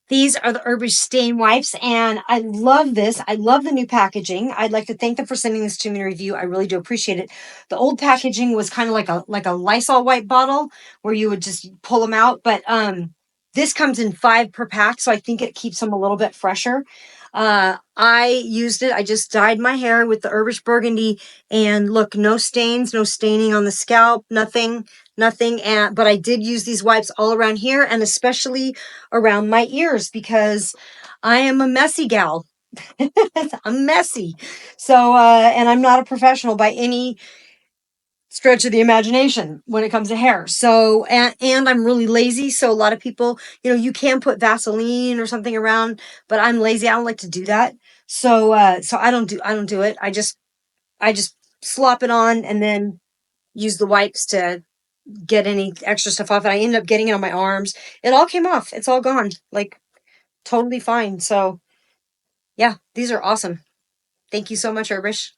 These are the Herbishh stain wipes, and I love this. I love the new packaging. I'd like to thank them for sending this to me to review. I really do appreciate it. The old packaging was kind of like a Lysol wipe bottle where you would just pull them out, but this comes in 5 per pack, so I think it keeps them a little bit fresher. I used it. I just dyed my hair with the Herbishh Burgundy, and look, no stains, no staining on the scalp, nothing. And but I did use these wipes all around here, and especially around my ears, because I am a messy gal. I'm messy. So, and I'm not a professional by any stretch of the imagination when it comes to hair. So, and I'm really lazy. So a lot of people, you can put Vaseline or something around, but I'm lazy. I don't like to do that. So, so I don't do it. I just slop it on and then use the wipes to get any extra stuff off. And I ended up getting it on my arms. It all came off. It's all gone. Like, totally fine. So yeah, these are awesome. Thank you so much, Herbish.